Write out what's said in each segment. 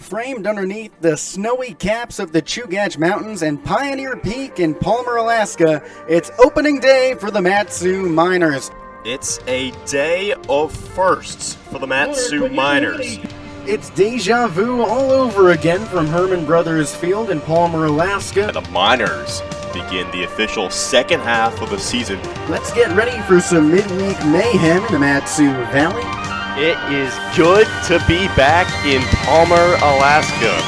Framed underneath the snowy caps of the Chugach Mountains and Pioneer Peak in Palmer, Alaska, it's opening day for the Mat-Su Miners. It's a day of firsts for the Mat-Su Miners. It's deja vu all over again from Herman Brothers Field in Palmer, Alaska. The Miners begin the official second half of the season. Let's get ready for some midweek mayhem in the Mat-Su Valley. It is good to be back in Palmer, Alaska.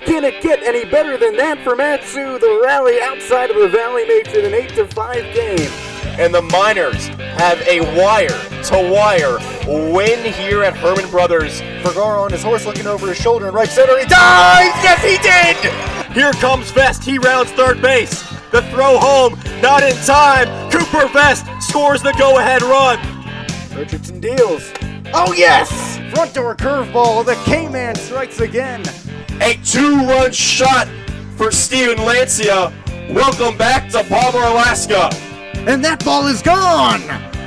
Can it get any better than that for Mat-Su? The rally outside of the valley makes it an 8-5 game. And the Miners have a wire-to-wire win here at Herman Brothers. Vergara on his horse looking over his shoulder in right center. He Dives! Yes, he did! Here comes Vest. He rounds third base. The throw home, not in time. Cooper Vest scores the go-ahead run. Richardson deals. Oh, yes! Front door curveball. The K-Man strikes again. A two-run shot for Steven Lancia. Welcome back to Palmer, Alaska. And that ball is gone!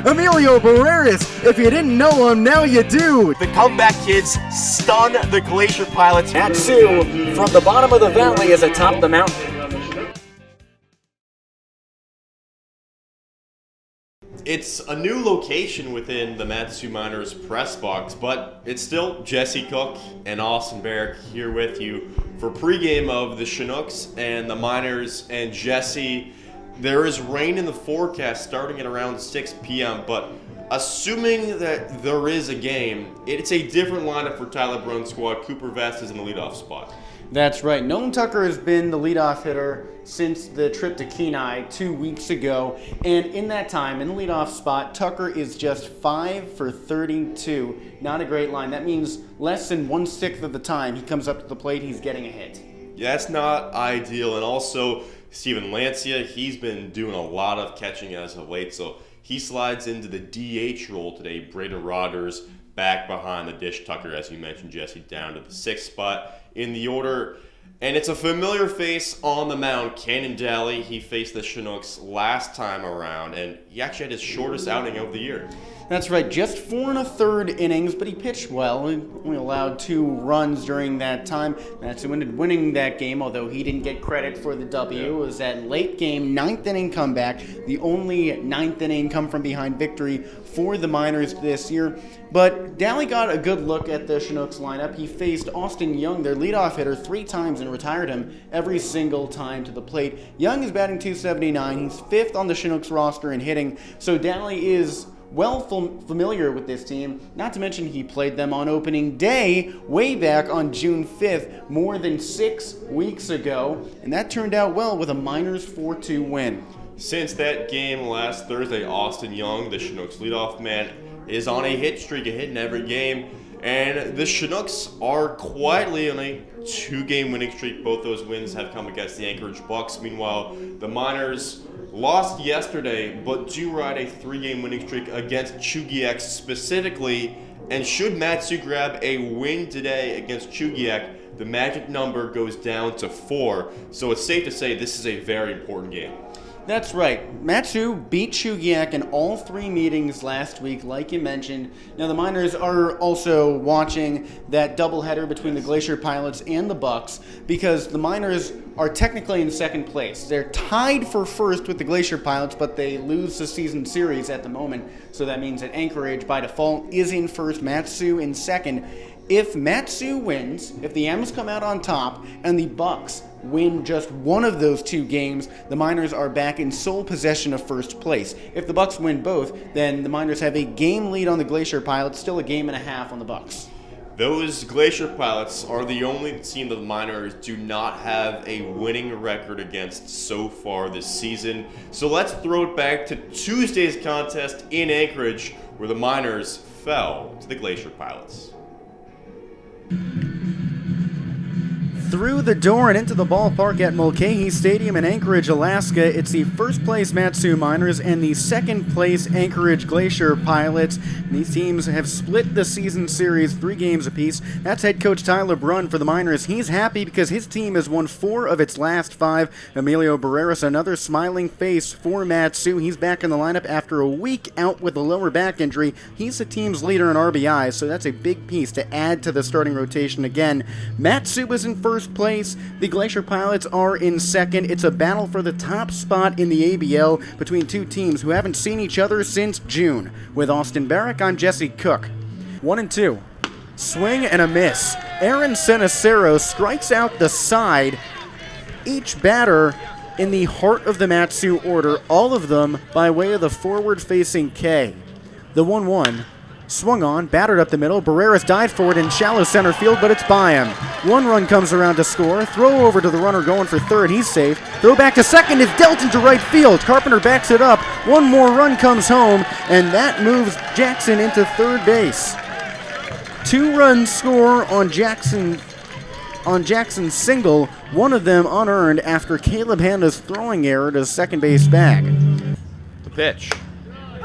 Emilio Barreras, if you didn't know him, now you do. The comeback kids stun the Glacier Pilots. Mat-Su from the bottom of the valley is atop the mountain. It's a new location within the Mat-Su Miners press box, but it's still Jesse Cook and Austin Barach here with you for pregame of the Chinooks and the Miners. And Jesse, there is rain in the forecast starting at around 6 p.m., but assuming that there is a game, it's a different lineup for Tyler Brown's squad. Cooper Vest is in the leadoff spot. That's right. Nolan Tucker has been the leadoff hitter since the trip to Kenai 2 weeks ago. And in that time, in the leadoff spot, Tucker is just 5 for 32. Not a great line. That means less than 1/6 of the time he comes up to the plate, he's getting a hit. Yeah, that's not ideal. And also, Steven Lancia, he's been doing a lot of catching as of late, so he slides into the DH role today. Braden Rodgers back behind the dish. Tucker, as you mentioned, Jesse, down to the 6th spot in the order. And it's a familiar face on the mound, Cannon Daly. He faced the Chinooks last time around, and he actually had his shortest outing of the year. That's right, just 4 1/3 innings, but he pitched well. He only allowed 2 runs during that time. Mat-Su ended up winning that game, although he didn't get credit for the W. It was that late game, 9th inning comeback, the only 9th inning come from behind victory for the Miners this year. But Daly got a good look at the Chinooks lineup. He faced Austin Young, their leadoff hitter, 3 times and retired him every single time to the plate. Young is batting .279. He's 5th on the Chinooks roster in hitting, so Daly is well familiar with this team, not to mention he played them on opening day way back on June 5th, more than 6 weeks ago, and that turned out well with a Miners 4-2 win. Since that game last Thursday, Austin Young, the Chinooks leadoff man, is on a hit streak, a hit in every game, and the Chinooks are quietly on a 2-game winning streak. Both those wins have come against the Anchorage Bucs. Meanwhile, the Miners lost yesterday, but do ride a 3-game winning streak against Chugach specifically. And should Mat-Su grab a win today against Chugach, the magic number goes down to 4. So it's safe to say this is a very important game. That's right. Mat-Su beat Chugach in all 3 meetings last week, like you mentioned. Now, the Miners are also watching that doubleheader between the Glacier Pilots and the Bucs because the Miners are technically in 2nd place. They're tied for 1st with the Glacier Pilots, but they lose the season series at the moment. So that means that Anchorage, by default, is in 1st, Mat-Su in 2nd. If Mat-Su wins, if the M's come out on top, and the Bucs win just one of those 2 games, the Miners are back in sole possession of 1st place. If the Bucs win both, then the Miners have a game lead on the Glacier Pilots, still a game and a half on the Bucs. Those Glacier Pilots are the only team that the Miners do not have a winning record against so far this season. So let's throw it back to Tuesday's contest in Anchorage, where the Miners fell to the Glacier Pilots. Through the door and into the ballpark at Mulcahy Stadium in Anchorage, Alaska, it's the first place Mat-Su Miners and the second place Anchorage Glacier Pilots. These teams have split the season series 3 games apiece. That's head coach Tyler Brunn for the Miners. He's happy because his team has won 4 of its last 5. Emilio Barreras, another smiling face for Mat-Su. He's back in the lineup after a week out with a lower back injury. He's the team's leader in RBIs, so that's a big piece to add to the starting rotation again. Mat-Su is in first place. The Glacier Pilots are in second. It's a battle for the top spot in the ABL between 2 teams who haven't seen each other since June. With Austin Barach, I'm Jesse Cook. 1-2. Swing and a miss. Aaron Senacero strikes out the side. Each batter in the heart of the Mat-Su order, all of them by way of the forward-facing K. The 1-1. Swung on, battered up the middle. Barreras dived for it in shallow center field, but it's by him. 1 run comes around to score. Throw over to the runner going for third. He's safe. Throw back to second is dealt into right field. Carpenter backs it up. 1 more run comes home, and that moves Jackson into third base. 2 runs score on Jackson's single, one of them unearned after Caleb Handa's throwing error to second base bag. The pitch.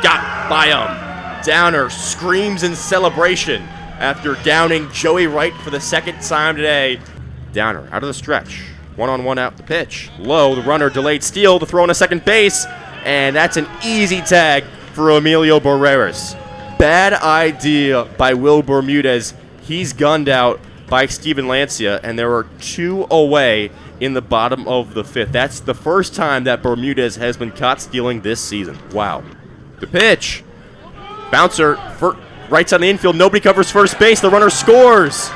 Got by him. Downer screams in celebration after downing Joey Wright for the second time today. Downer out of the stretch. 1-on-1 out the pitch. Low, the runner delayed steal, the throw on a second base, and that's an easy tag for Emilio Barreras. Bad idea by Will Bermudez. He's gunned out by Steven Lancia, and there are 2 away in the bottom of the 5th. That's the first time that Bermudez has been caught stealing this season. Wow. The pitch. Bouncer, right's on the infield. Nobody covers first base. The runner scores.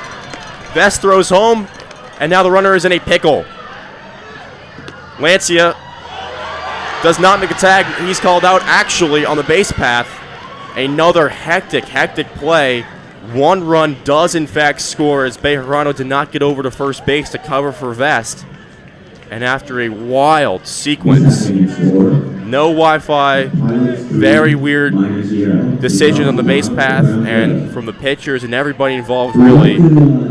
Vest throws home, and now the runner is in a pickle. Lancia does not make a tag. He's called out actually on the base path. Another hectic play. 1 run does in fact score as Bejarano did not get over to first base to cover for Vest. And after a wild sequence, no Wi-Fi, very weird decision on the base path, and from the pitchers and everybody involved really,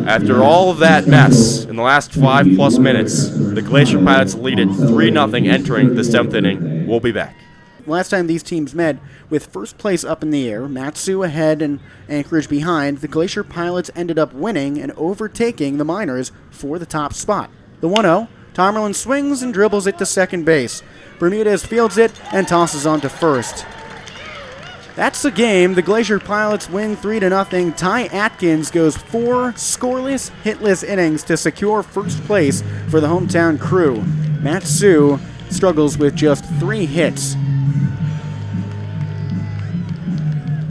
after all of that mess in the last 5+ minutes, the Glacier Pilots lead it 3-0 entering the 7th inning. We'll be back. Last time these teams met, with first place up in the air, Mat-Su ahead and Anchorage behind, the Glacier Pilots ended up winning and overtaking the Miners for the top spot. The 1-0, Tomerlin swings and dribbles it to second base. Bermudez fields it and tosses on to first. That's the game. The Glacier Pilots win 3-0. Ty Atkins goes 4 scoreless, hitless innings to secure first place for the hometown crew. Mat-Su struggles with just 3 hits